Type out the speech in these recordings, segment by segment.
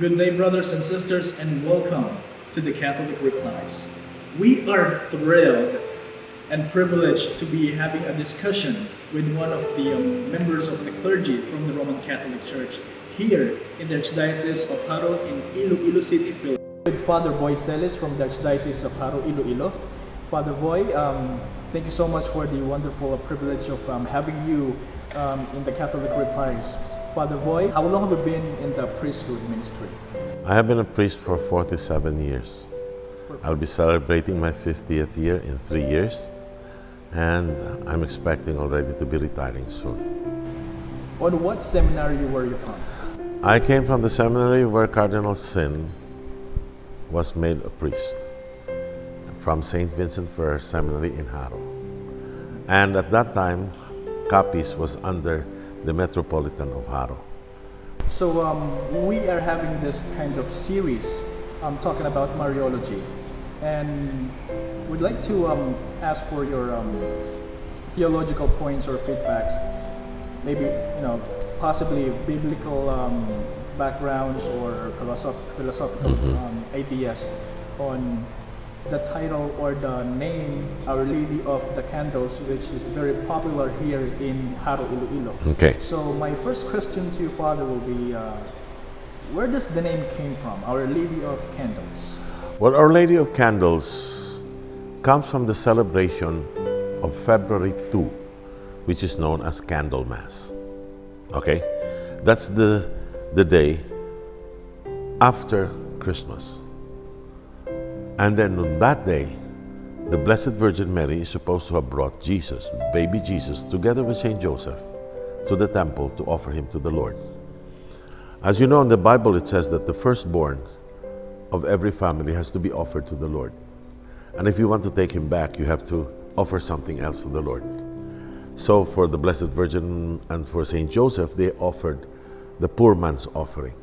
Good day, brothers and sisters, and welcome to the Catholic Replies. We are thrilled and privileged to be having a discussion with one of the members of the clergy from the Roman Catholic Church here in the Archdiocese of Jaro in Iloilo City, Philippines. With Father Boy Celis from the Archdiocese of Jaro, Iloilo. Father Boy, thank you so much for the wonderful privilege of having you in the Catholic Replies. Father Boy, how long have you been in the priesthood ministry? I have been a priest for 47 years. Perfect. I'll be celebrating my 50th year in 3 years, and I'm expecting already to be retiring soon. On what seminary were you from? I came from the seminary where Cardinal Sin was made a priest, from St. Vincent Ferrer Seminary in Jaro. And at that time, Capiz was under the Metropolitan of Jaro. So we are having this kind of series talking about Mariology, and we'd like to ask for your theological points or feedbacks, maybe possibly biblical backgrounds or philosophical ideas on the title or the name Our Lady of the Candles, which is very popular here in Jaro, Iloilo. Okay. So my first question to you, Father, will be, where does the name came from, Our Lady of Candles? Well, Our Lady of Candles comes from the celebration of February 2, which is known as Candle Mass. Okay? That's the day after Christmas. And then on that day, the Blessed Virgin Mary is supposed to have brought Jesus, baby Jesus, together with Saint Joseph, to the temple to offer him to the Lord. As you know, in the Bible it says that the firstborn of every family has to be offered to the Lord. And if you want to take him back, you have to offer something else to the Lord. So for the Blessed Virgin and for Saint Joseph, they offered the poor man's offering,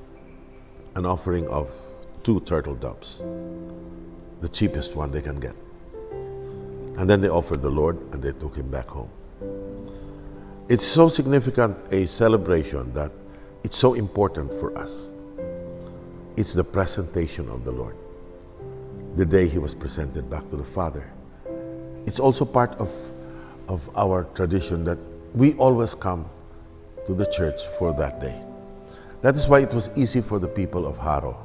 an offering of 2 turtle doves, the cheapest one they can get. And then they offered the Lord and they took him back home. It's so significant a celebration that it's so important for us. It's the presentation of the Lord, the day he was presented back to the Father. It's also part of our tradition that we always come to the church for that day. That is why it was easy for the people of Jaro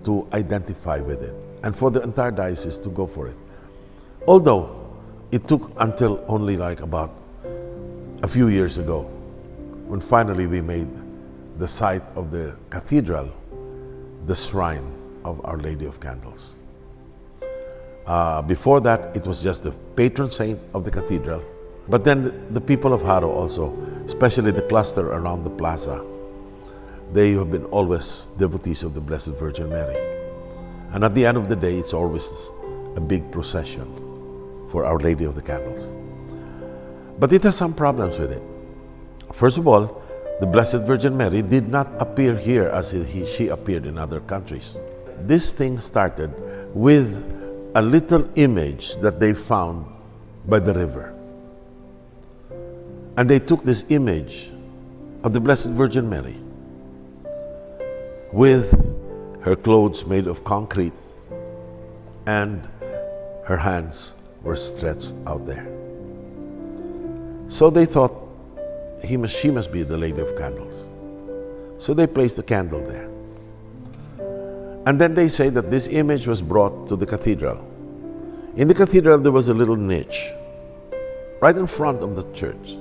to identify with it, and for the entire diocese to go for it. Although it took until only like about a few years ago, when finally we made the site of the cathedral the shrine of Our Lady of Candles. Before that, it was just the patron saint of the cathedral. But then the people of Jaro also, especially the cluster around the plaza, they have been always devotees of the Blessed Virgin Mary. And at the end of the day, it's always a big procession for Our Lady of the Candles. But it has some problems with it. First of all, the Blessed Virgin Mary did not appear here as she appeared in other countries. This thing started with a little image that they found by the river. And they took this image of the Blessed Virgin Mary with her clothes made of concrete, and her hands were stretched out there. So they thought she must be the Lady of Candles. So they placed a candle there. And then they say that this image was brought to the cathedral. In the cathedral there was a little niche right in front of the church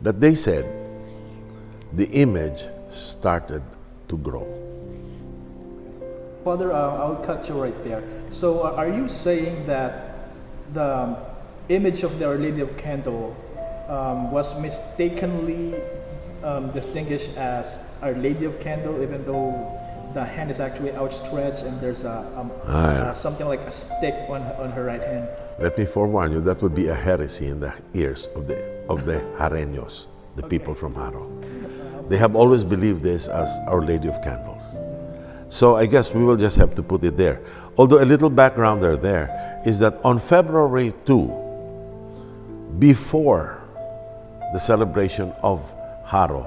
that they said the image started to grow. Father, I'll cut you right there. So are you saying that the image of the Our Lady of Candle was mistakenly distinguished as Our Lady of Candle, even though the hand is actually outstretched and there's something like a stick on her right hand? Let me forewarn you, that would be a heresy in the ears of the Jareños, the people from Jaro. They have always believed this as Our Lady of Candles. So I guess we will just have to put it there. Although a little background there is that on February 2, before the celebration of Jaro,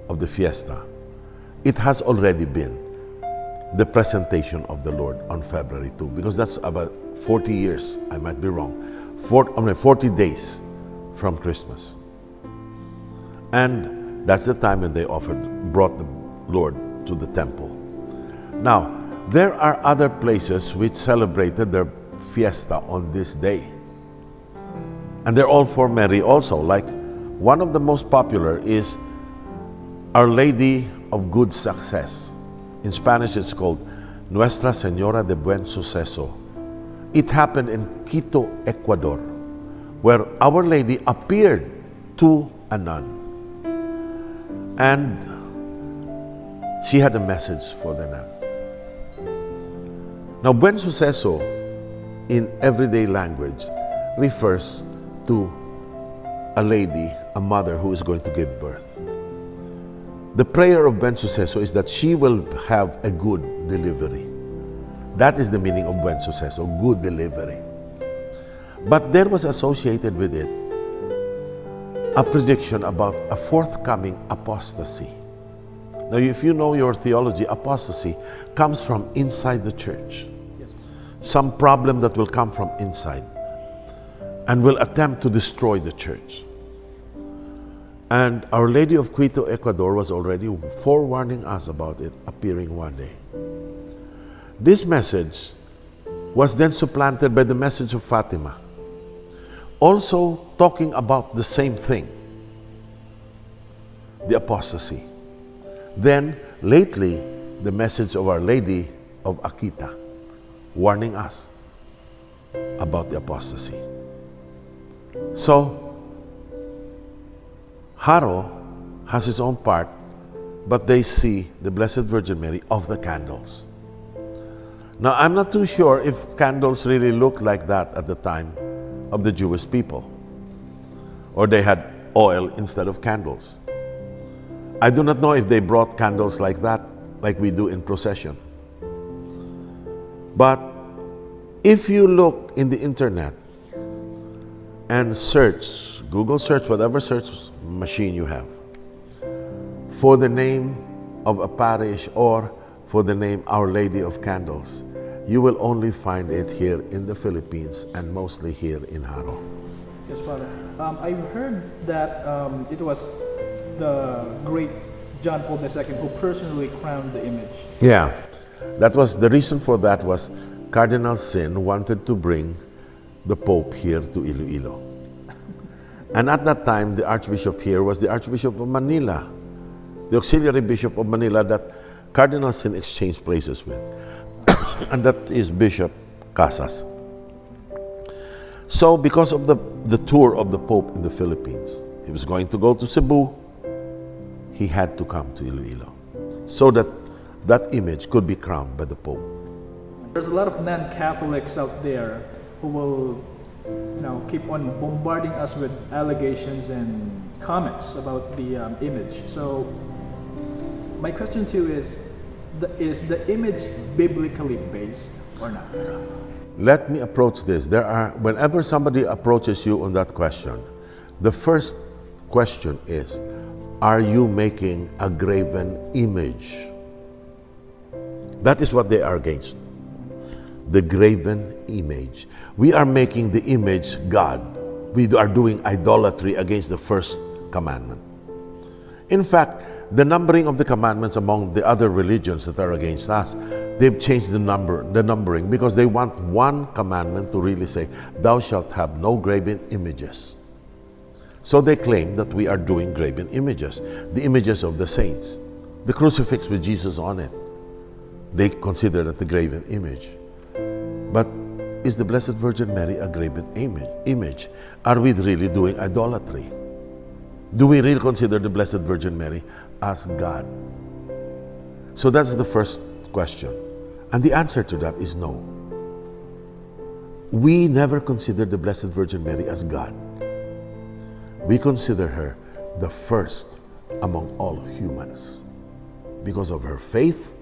of the fiesta, it has already been the presentation of the Lord on February 2, because that's about 40 years, I might be wrong, 40 days from Christmas. And that's the time when they brought the Lord to the temple. Now, there are other places which celebrated their fiesta on this day. And they're all for Mary also. Like, one of the most popular is Our Lady of Good Success. In Spanish, it's called Nuestra, Senora de Buen Sucesso. It happened in Quito, Ecuador, where Our Lady appeared to a nun. And she had a message for the nun. Now, Buen Sucesso, in everyday language, refers to a lady, a mother who is going to give birth. The prayer of Buen Sucesso is that she will have a good delivery. That is the meaning of Buen Sucesso, good delivery. But there was associated with it a prediction about a forthcoming apostasy. Now, if you know your theology, apostasy comes from inside the church. Yes. Some problem that will come from inside and will attempt to destroy the church. And Our Lady of Quito, Ecuador was already forewarning us about it appearing one day. This message was then supplanted by the message of Fatima, also talking about the same thing, the apostasy. Then, lately, the message of Our Lady of Akita, warning us about the apostasy. So, Jaro has his own part, but they see the Blessed Virgin Mary of the candles. Now, I'm not too sure if candles really looked like that at the time of the Jewish people, or they had oil instead of candles. I do not know if they brought candles like that, like we do in procession. But if you look in the internet and search, Google search, whatever search machine you have, for the name of a parish or for the name Our Lady of Candles, you will only find it here in the Philippines and mostly here in Jaro. Yes, Father. I heard that it was the great John Paul II who personally crowned the image. Yeah, that was the reason for that. Was Cardinal Sin wanted to bring the Pope here to Iloilo. And at that time, the Archbishop here was the Archbishop of Manila, the auxiliary Bishop of Manila that Cardinal Sin exchanged places with. And that is Bishop Casas. So because of the tour of the Pope in the Philippines, he was going to go to Cebu, he had to come to Iloilo so that that image could be crowned by the Pope. There's a lot of non-Catholics out there who will keep on bombarding us with allegations and comments about the image. So my question to you is the image biblically based or not? Let me approach this. Whenever somebody approaches you on that question, the first question is, are you making a graven image? That is what they are against. The graven image. We are making the image God. We are doing idolatry against the first commandment. In fact, the numbering of the commandments among the other religions that are against us, they've changed the numbering because they want one commandment to really say, thou shalt have no graven images. So they claim that we are doing graven images, the images of the saints, the crucifix with Jesus on it. They consider that the graven image. But is the Blessed Virgin Mary a graven image? Are we really doing idolatry? Do we really consider the Blessed Virgin Mary as God? So that's the first question. And the answer to that is no. We never consider the Blessed Virgin Mary as God. We consider her the first among all humans because of her faith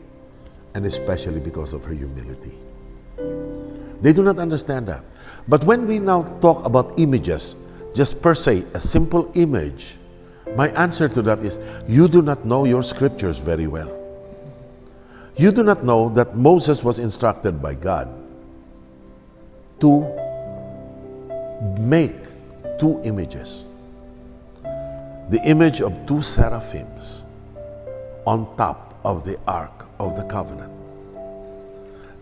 and especially because of her humility. They do not understand that. But when we now talk about images, just per se, a simple image, my answer to that is, you do not know your scriptures very well. You do not know that Moses was instructed by God to make two images. The image of two seraphims on top of the Ark of the Covenant.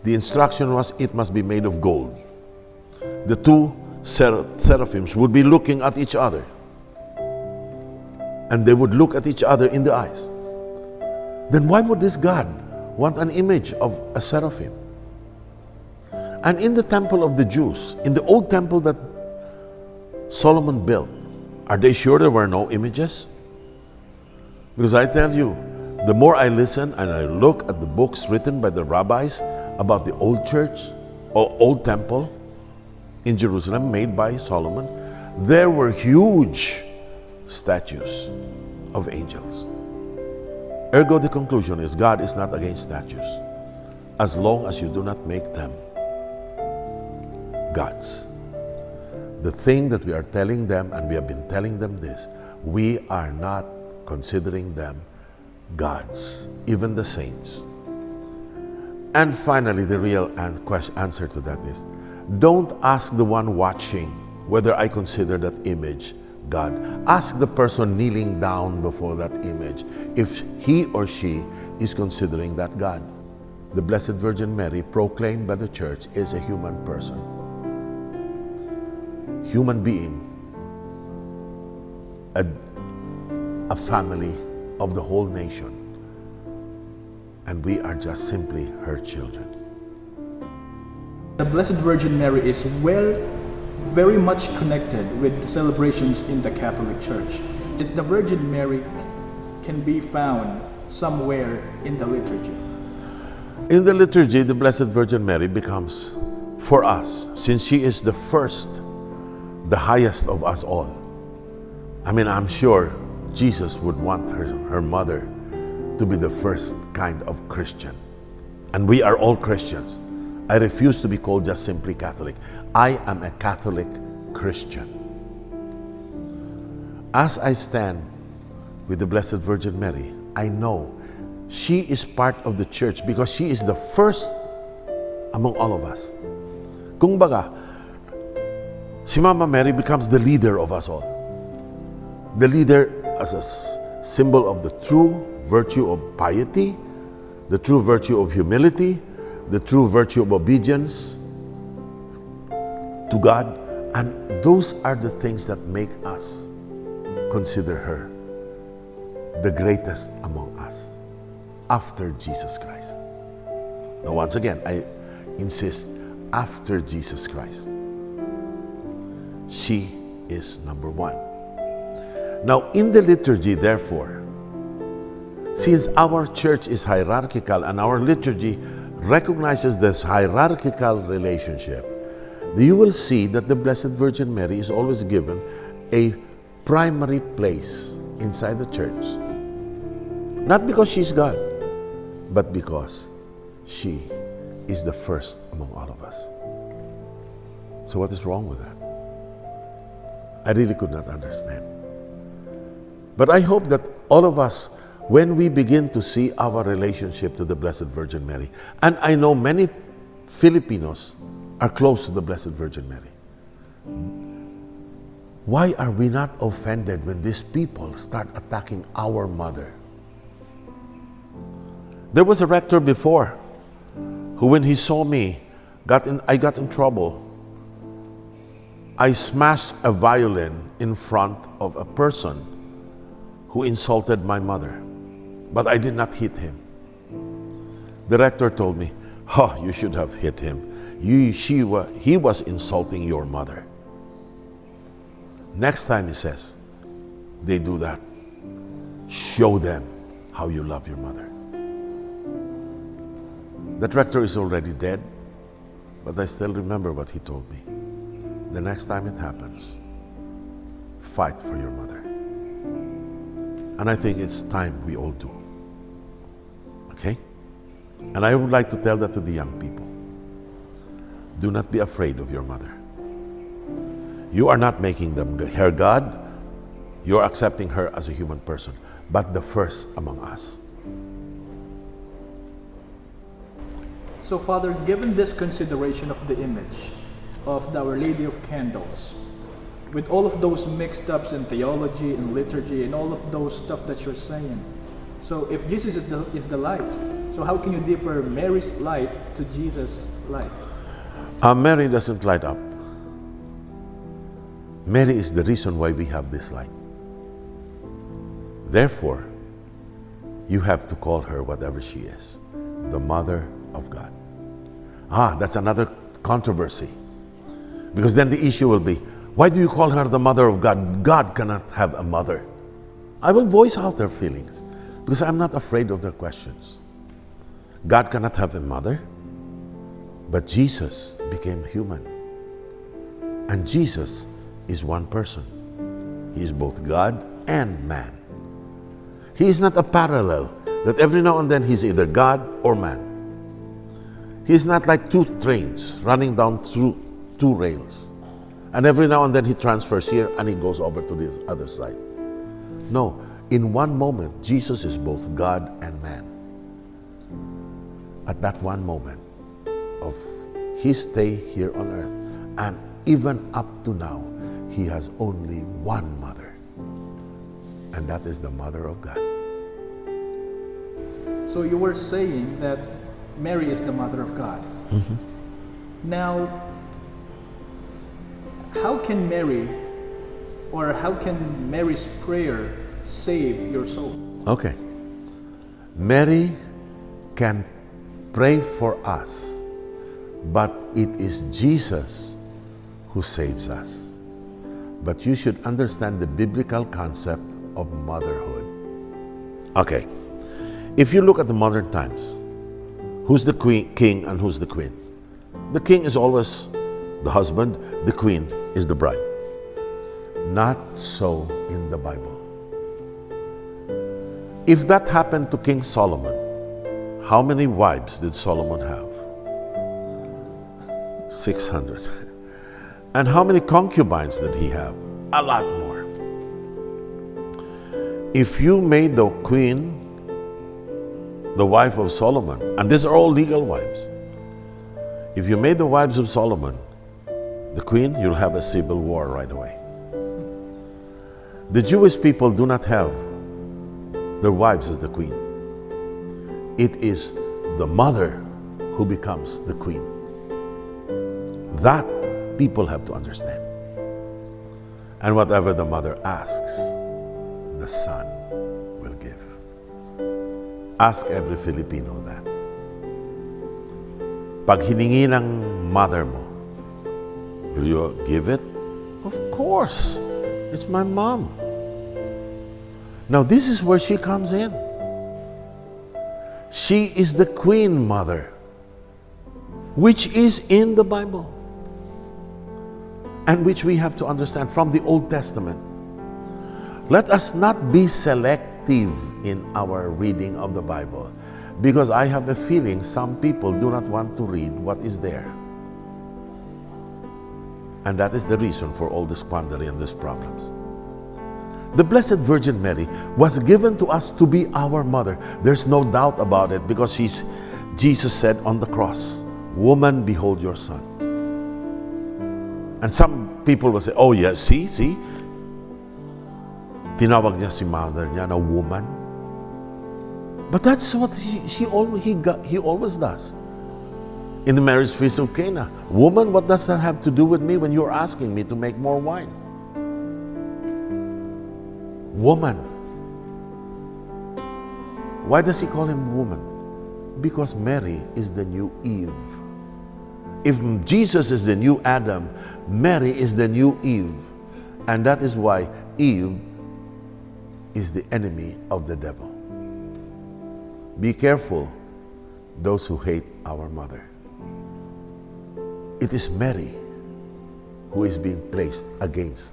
The instruction was it must be made of gold. The two seraphims would be looking at each other. And they would look at each other in the eyes. Then why would this God want an image of a seraphim? And in the temple of the Jews, in the old temple that Solomon built, are they sure there were no images? Because I tell you, the more I listen and I look at the books written by the rabbis about the old church or old temple in Jerusalem made by Solomon, there were huge statues of angels. Ergo, the conclusion is God is not against statues as long as you do not make them gods. The thing that we are telling them, and we have been telling them this, we are not considering them gods, even the saints. And finally, the real answer to that is, don't ask the one watching whether I consider that image God. Ask the person kneeling down before that image if he or she is considering that God. The Blessed Virgin Mary, proclaimed by the Church, is a human person. Human being, a family of the whole nation, and we are just simply her children. The Blessed Virgin Mary is very much connected with the celebrations in the Catholic Church. The Virgin Mary can be found somewhere in the liturgy. In the liturgy, the Blessed Virgin Mary becomes, for us, since she is the first, the highest of us all. I mean, I'm sure Jesus would want her mother to be the first kind of Christian. And we are all Christians. I refuse to be called just simply Catholic. I am a Catholic Christian. As I stand with the Blessed Virgin Mary, I know she is part of the church because she is the first among all of us. Kung baga, si Mama Mary becomes the leader of us all. The leader as a symbol of the true virtue of piety, the true virtue of humility, the true virtue of obedience to God. And those are the things that make us consider her the greatest among us after Jesus Christ. Now, once again, I insist, after Jesus Christ, she is number one. Now, in the liturgy, therefore, since our church is hierarchical and our liturgy recognizes this hierarchical relationship, you will see that the Blessed Virgin Mary is always given a primary place inside the church. Not because she's God, but because she is the first among all of us. So what is wrong with that? I really could not understand. But I hope that all of us, when we begin to see our relationship to the Blessed Virgin Mary, and I know many Filipinos are close to the Blessed Virgin Mary. Why are we not offended when these people start attacking our mother? There was a rector before who, when he saw me, I got in trouble. I smashed a violin in front of a person who insulted my mother, but I did not hit him. The rector told me, you should have hit him. He was insulting your mother. Next time, he says, they do that, show them how you love your mother. That rector is already dead, but I still remember what he told me. The next time it happens, fight for your mother. And I think it's time we all do. Okay? And I would like to tell that to the young people. Do not be afraid of your mother. You are not making her God. You are accepting her as a human person, but the first among us. So, Father, given this consideration of the image of the Our Lady of Candles, with all of those mixed ups in theology and liturgy and all of those stuff that you're saying, so if Jesus is the light, so how can you differ Mary's light to Jesus' light? Mary doesn't light up. Mary is the reason why we have this light. Therefore, you have to call her whatever she is, the Mother of God. That's another controversy. Because then the issue will be, why do you call her the Mother of God? God cannot have a mother. I will voice out their feelings because I'm not afraid of their questions. God cannot have a mother, but Jesus became human. And Jesus is one person. He is both God and man. He is not a parallel that every now and then he's either God or man. He is not like two trains running down through two rails. And every now and then he transfers here and he goes over to the other side. No, in one moment, Jesus is both God and man. At that one moment of his stay here on earth, and even up to now, he has only one mother. And that is the Mother of God. So you were saying that Mary is the Mother of God. Mm-hmm. Now, how can Mary's prayer save your soul? Okay. Mary can pray for us, but it is Jesus who saves us. But you should understand the biblical concept of motherhood. Okay. If you look at the modern times, who's the king and who's the queen? The king is always the husband, the queen is the bride. Not so in the Bible. If that happened to King Solomon, how many wives did Solomon have? 600. And how many concubines did he have? A lot more. If you made the queen the wife of Solomon, and these are all legal wives, if you made the wives of Solomon the queen, you'll have a civil war right away. The Jewish people do not have their wives as the queen. It is the mother who becomes the queen. That people have to understand. And whatever the mother asks, the son will give. Ask every Filipino that. Pag hiningi ng mother mo, will you give it? Of course. It's my mom. Now this is where she comes in. She is the queen mother, which is in the Bible, and which we have to understand from the Old Testament. Let us not be selective in our reading of the Bible, because I have a feeling some people do not want to read what is there. And that is the reason for all this quandary and these problems. The Blessed Virgin Mary was given to us to be our mother. There's no doubt about it, because Jesus said on the cross, "Woman, behold your son." And some people will say, "Oh yes, see? Tinawag niya si mother niya na woman." But that's what he always does. In the marriage feast of Cana, "Woman, what does that have to do with me when you're asking me to make more wine?" Woman. Why does he call him woman? Because Mary is the new Eve. If Jesus is the new Adam, Mary is the new Eve. And that is why Eve is the enemy of the devil. Be careful, those who hate our mother. It is Mary who is being placed against.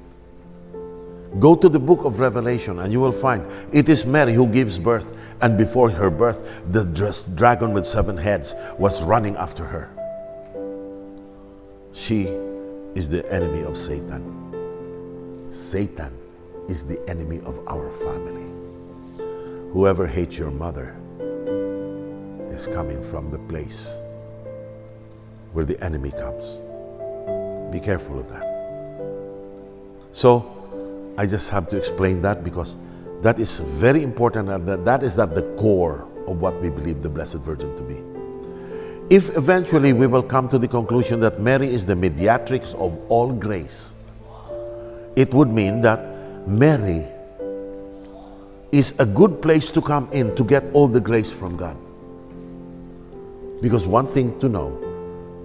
Go to the book of Revelation and you will find it is Mary who gives birth, and before her birth, the dragon with 7 heads was running after her. She is the enemy of Satan. Satan is the enemy of our family. Whoever hates your mother is coming from the place where the enemy comes. Be careful of that. So, I just have to explain that because that is very important, and that is at the core of what we believe the Blessed Virgin to be. If eventually we will come to the conclusion that Mary is the mediatrix of all grace, it would mean that Mary is a good place to come in to get all the grace from God. Because one thing to know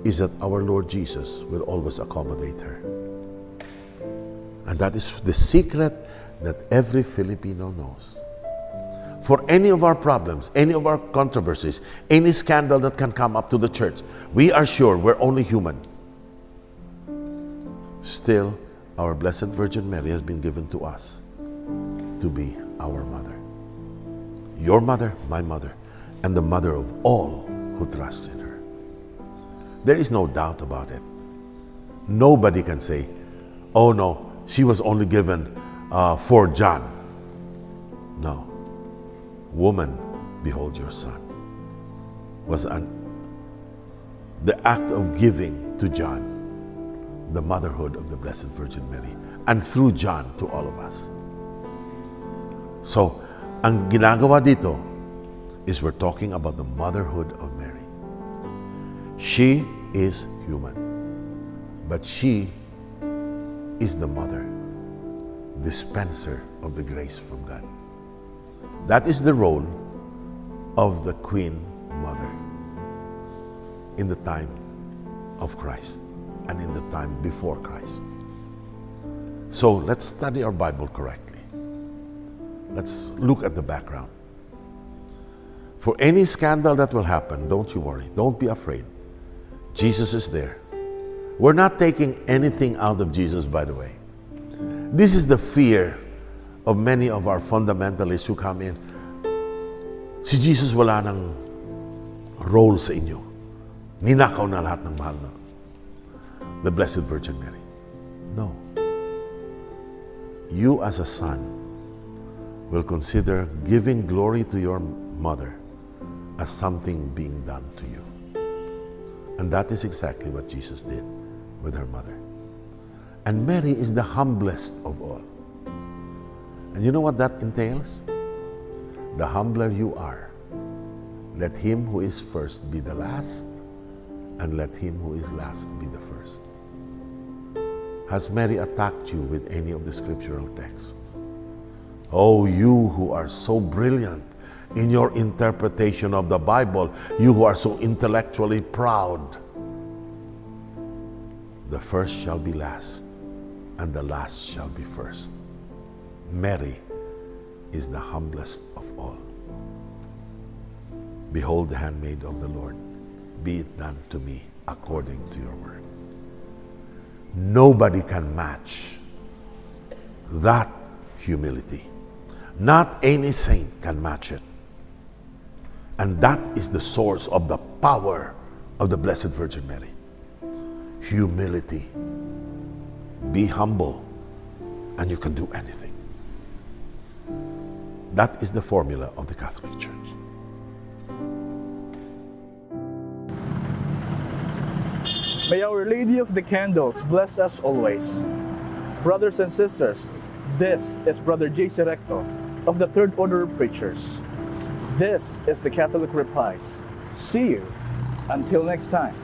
is that our Lord Jesus will always accommodate her. And that is the secret that every Filipino knows. For any of our problems, any of our controversies, any scandal that can come up to the church, we are sure we're only human. Still, our Blessed Virgin Mary has been given to us to be our mother. Your mother, my mother, and the mother of all who trust in her. There is no doubt about it. Nobody can say, oh no, she was only given for John. No. Woman, behold your son. Was the act of giving to John the motherhood of the Blessed Virgin Mary, and through John to all of us. So, ang ginagawa dito is we're talking about the motherhood of Mary. She is human, but she is the mother, dispenser of the grace from God. That is the role of the Queen Mother in the time of Christ and in the time before Christ. So let's study our Bible correctly. Let's look at the background. For any scandal that will happen, don't you worry. Don't be afraid. Jesus is there. We're not taking anything out of Jesus, by the way. This is the fear of many of our fundamentalists who come in. Si Jesus wala nang role sa inyo. Ninakaw na lahat ng mahal na the Blessed Virgin Mary. No. You as a son will consider giving glory to your mother as something being done to you. And that is exactly what Jesus did with her mother. And Mary is the humblest of all. And you know what that entails? The humbler you are, let him who is first be the last, and let him who is last be the first. Has Mary attacked you with any of the scriptural texts? Oh, you who are so brilliant in your interpretation of the Bible, you who are so intellectually proud, the first shall be last, and the last shall be first. Mary is the humblest of all. Behold the handmaid of the Lord, be it done to me according to your word. Nobody can match that humility. Not any saint can match it. And that is the source of the power of the Blessed Virgin Mary. Humility. Be humble, and you can do anything. That is the formula of the Catholic Church. May Our Lady of the Candles bless us always. Brothers and sisters, this is Brother J.C. Recto of the Third Order of Preachers. This is the Catholic Replies. See you until next time.